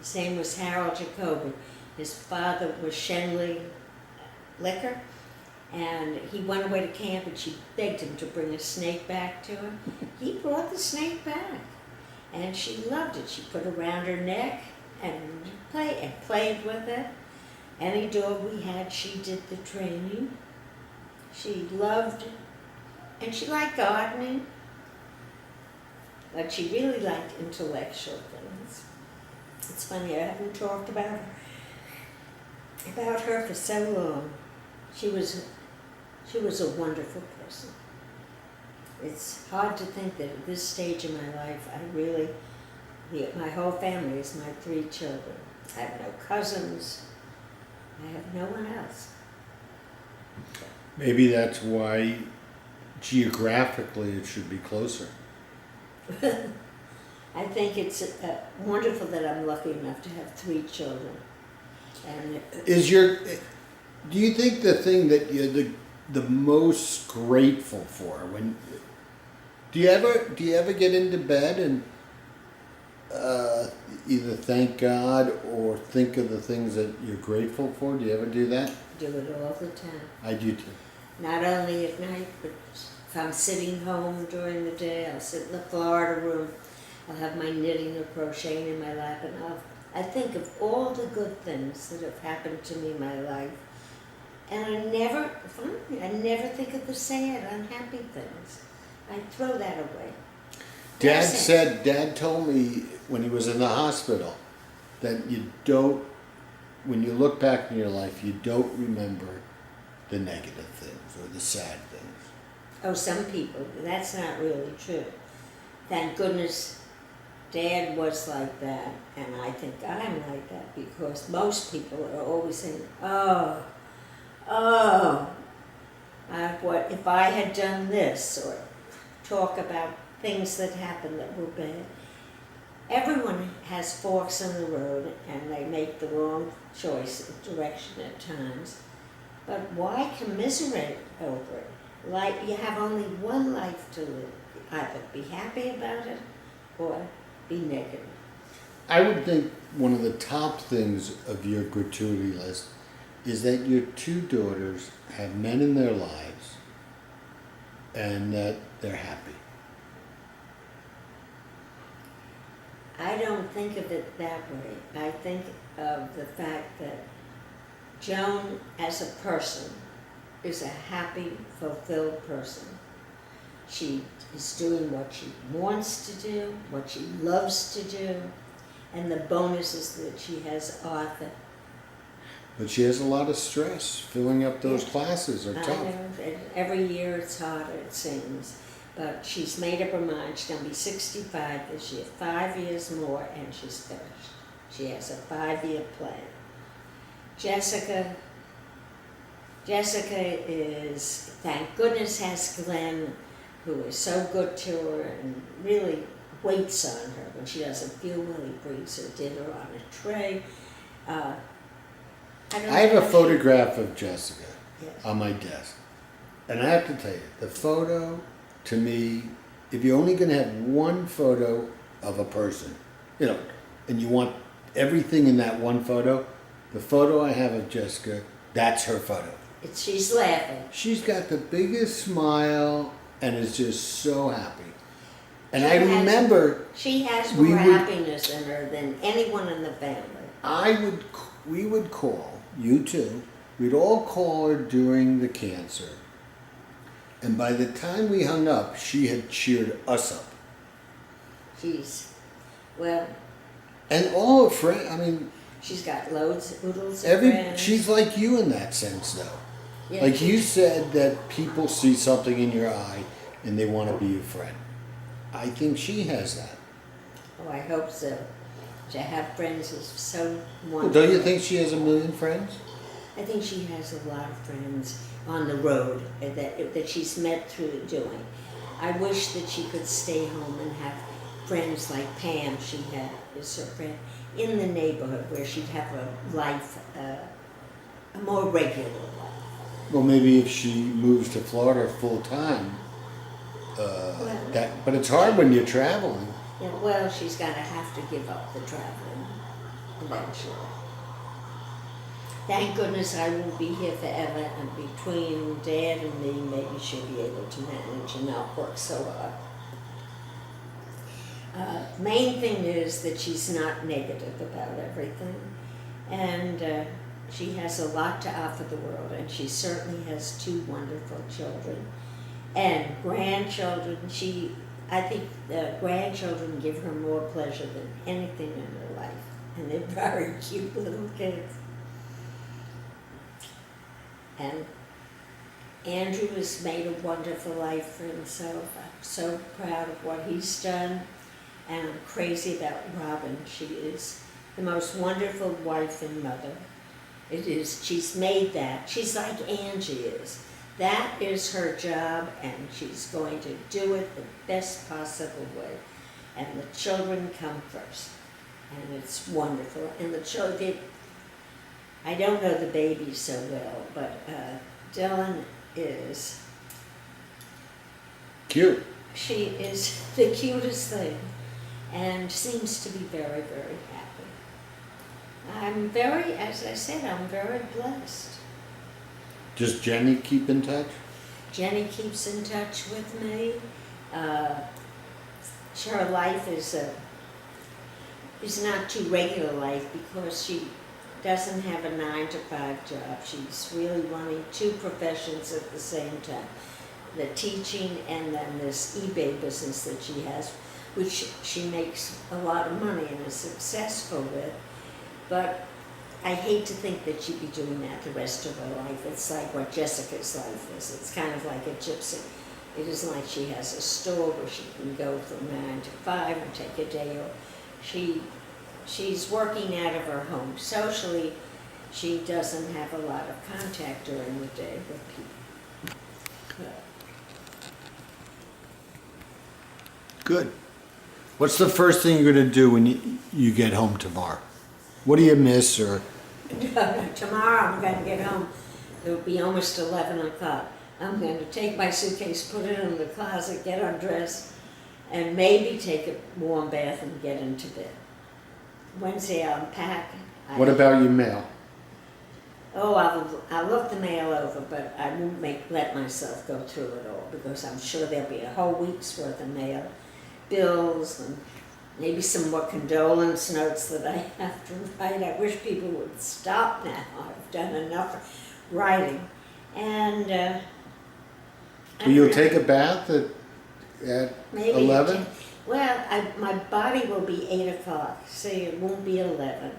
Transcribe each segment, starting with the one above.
His name was Harold Jacoby. His father was Shenley Liquor, and he went away to camp and she begged him to bring a snake back to her. He brought the snake back, and she loved it. She put it around her neck and played with it. Any dog we had, she did the training. She loved it, and she liked gardening, but she really liked intellectual things. It's funny, I haven't talked about her for so long. She was a wonderful person. It's hard to think that at this stage in my life, my whole family is my 3 children. I have no cousins. I have no one else. Maybe that's why geographically it should be closer. I think it's wonderful that I'm lucky enough to have 3 children. And Do you think the thing that you're the most grateful for do you ever get into bed and either thank God or think of the things that you're grateful for? Do you ever do that? do it all the time. I do too. Not only at night, but if I'm sitting home during the day, I'll sit in the Florida room. I'll have my knitting or crocheting in my lap, and I think of all the good things that have happened to me in my life. And I never think of the sad, unhappy things. I throw that away. Dad told me when he was in the hospital that when you look back in your life, you don't remember the negative things or the sad things. Oh, some people, that's not really true. Thank goodness Dad was like that, and I think I'm like that, because most people are always saying, what if I had done this, or talk about things that happened that were bad. Everyone has forks in the road, and they make the wrong direction at times. But why commiserate over it? Like, you have only one life to live. Either be happy about it or be negative. I would think one of the top things of your gratuity list is that your 2 daughters have men in their lives and that they're happy. I don't think of it that way. I think of the fact that Joan, as a person, is a happy, fulfilled person. She is doing what she wants to do, what she loves to do, and the bonus is that she has Arthur. But she has a lot of stress. Filling up those classes are tough. I know, every year it's harder, it seems. But she's made up her mind. She's going to be 65 this year, 5 years more, and she's finished. She has a 5-year plan. Jessica is, thank goodness, has Glenn, who is so good to her and really waits on her. When she doesn't feel well, he brings her dinner on a tray. I have a photograph of Jessica Yes. on my desk. And I have to tell you, the photo, to me, if you're only going to have one photo of a person, and you want everything in that one photo, the photo I have of Jessica, that's her photo. She's laughing. She's got the biggest smile and is just so happy. And I remember she has more happiness in her than anyone in the family. We would call, you too, we'd all call her during the cancer. And by the time we hung up, she had cheered us up. And all her friends, she's got oodles of friends. She's like you in that sense, though. Yeah, like you said that people see something in your eye and they want to be your friend. I think she has that. Oh, I hope so. To have friends is so wonderful. Well, don't you think she has 1 million friends? I think she has a lot of friends on the road that she's met through doing. I wish that she could stay home and have friends like Pam is her friend, in the neighborhood where she'd have a life, a more regular life. Well, maybe if she moves to Florida full time, but it's hard when you're traveling. Yeah, well, she's going to have to give up the traveling. eventually. Thank goodness I won't be here forever, and between Dad and me, maybe she'll be able to manage and not work so hard. Main thing is that she's not negative about everything, and she has a lot to offer the world, and she certainly has 2 wonderful children and grandchildren. I think the grandchildren give her more pleasure than anything in her life, and they're very cute little kids. And Andrew has made a wonderful life for himself. I'm so proud of what he's done, and I'm crazy about Robin. She is the most wonderful wife and mother. She's made that. She's like Angie is. That is her job, and she's going to do it the best possible way. And the children come first, and it's wonderful. And the children, I don't know the baby so well, but Dylan is, Cute. she is the cutest thing, and seems to be very, very happy. As I said, I'm very blessed. Does Jenny keep in touch? Jenny keeps in touch with me. Her life is not too regular life because she doesn't have a 9-to-5 job. She's really running 2 professions at the same time. The teaching and then this eBay business that she has, which she makes a lot of money and is successful with. But I hate to think that she'd be doing that the rest of her life. It's like what Jessica's life is. It's kind of like a gypsy. It isn't like she has a store where she can go from 9 to 5 and take a day off. She's working out of her home. Socially, she doesn't have a lot of contact during the day with people. Good. What's the first thing you're going to do when you get home tomorrow? What do you miss? Or Tomorrow I'm going to get home. It'll be almost 11 o'clock. I'm going to take my suitcase, put it in the closet, get undressed, and maybe take a warm bath and get into bed. Wednesday I'll unpack. what about your mail? Oh, I'll look the mail over, but I won't let myself go through it all because I'm sure there'll be a whole week's worth of mail, bills, and maybe some more condolence notes that I have to write. I wish people would stop now. I've done enough writing. And You'll take a bath at maybe 11? my body will be 8 o'clock, so it won't be 11.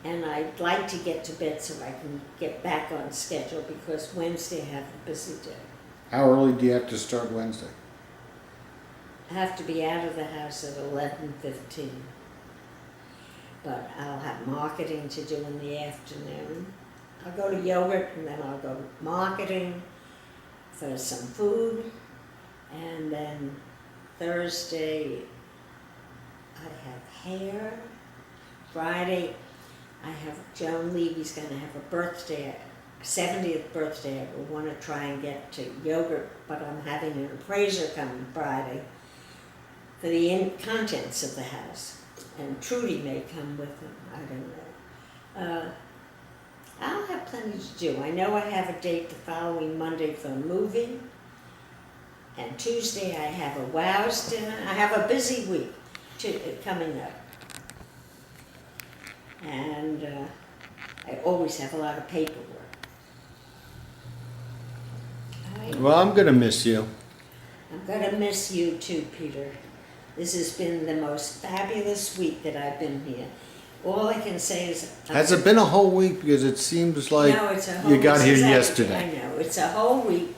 And I'd like to get to bed so I can get back on schedule because Wednesday I have a busy day. How early do you have to start Wednesday? I have to be out of the house at 11:15. But I'll have marketing to do in the afternoon. I'll go to yogurt and then I'll go marketing for some food. And then Thursday I have hair. Friday I have Joan Levy's going to have a birthday, 70th birthday. I want to try and get to yogurt, but I'm having an appraiser come Friday for the contents of the house. And Trudy may come with him, I don't know. I'll have plenty to do. I know I have a date the following Monday for a movie. And Tuesday I have a WOW's dinner. I have a busy week coming up. And I always have a lot of paperwork. Well, I'm going to miss you. I'm going to miss you too, Peter. This has been the most fabulous week that I've been here. All I can say is... Has it been a whole week? Because it seems like no, it's a whole you got week. here Exactly. yesterday. I know. It's a whole week.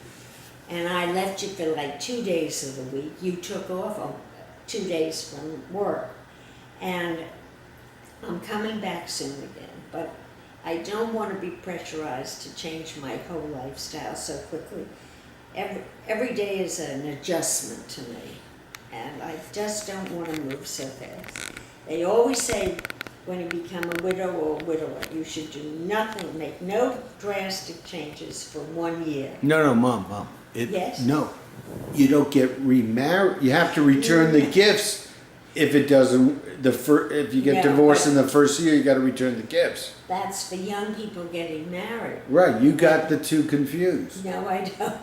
And I left you for like 2 days of the week. You took off 2 days from work. And I'm coming back soon again. But I don't want to be pressurized to change my whole lifestyle so quickly. Every day is an adjustment to me. And I just don't want to move so fast. They always say when you become a widow or a widower, you should do nothing, make no drastic changes for 1 year. No, Mom. Yes? No. You don't get remarried. You have to return the gifts if it doesn't, if you get No, divorced but- in the first year, you got to return the gifts. That's for young people getting married. Right, you got the two confused. No, I don't.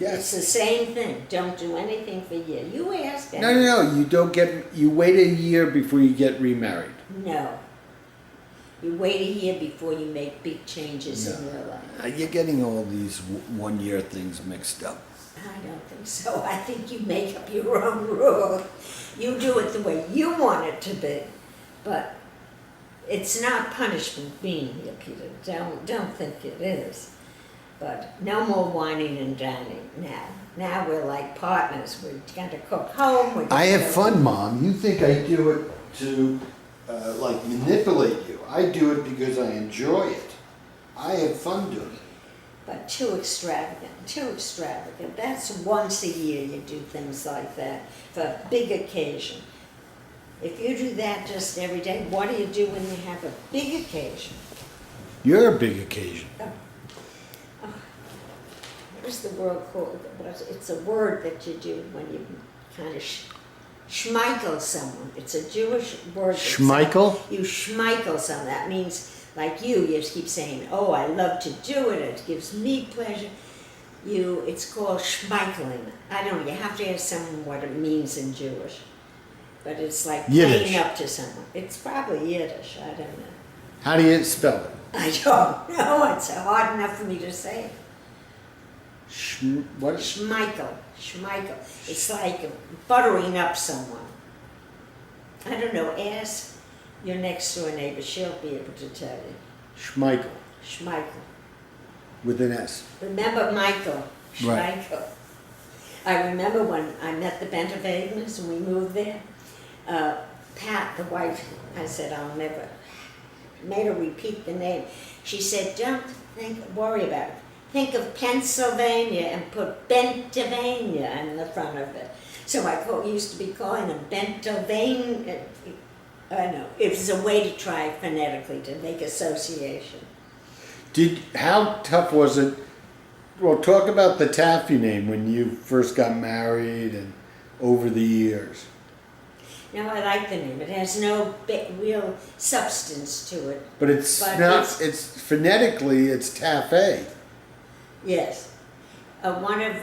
It's Yes. the same thing. Don't do anything for a year. You ask them. No, you don't get, you wait a year before you get remarried. No. You wait a year before you make big changes in No. your life. You're getting all these 1 year things mixed up. I don't think so. I think you make up your own rule. You do it the way you want it to be. But it's not punishment being here, Peter. Don't think it is. But no more whining and dining now. Now we're like partners. We're going to cook home. We're I gonna have go- fun, Mom. You think I do it to like manipulate you. I do it because I enjoy it. I have fun doing it. But too extravagant, too extravagant. That's once a year you do things like that for a big occasion. If you do that just every day, what do you do when you have a big occasion? You're a big occasion. What is the word called? It's a word that you do when you kind of schmeichel someone. It's a Jewish word. that Schmeichel? You schmeichel someone. That means, like you keep saying, oh, I love to do it. It gives me pleasure. It's called schmeicheling. I don't know. You have to ask someone what it means in Jewish. But it's like Yiddish. playing up to someone. It's probably Yiddish. I don't know. How do you spell it? I don't know. It's hard enough for me to say. What? Schmeichel. Schmeichel. It's like buttering up someone. I don't know. Ask your next door neighbor. She'll be able to tell you. Schmeichel. Schmeichel. With an S. Remember Michael Right. Schmeichel? I remember when I met the Bentavagans and we moved there. Pat, the wife, I said, I'll never, made her repeat the name. She said, don't worry about it. Think of Pennsylvania and put Bentavania in the front of it. So I used to be calling them Bentavania. I know, it was a way to try phonetically to make association. How tough was it? Well, talk about the Taffy name when you first got married and over the years. Now, I like the name. It has no real substance to it. But it's But not, it's phonetically, it's Taffy. Yes. One of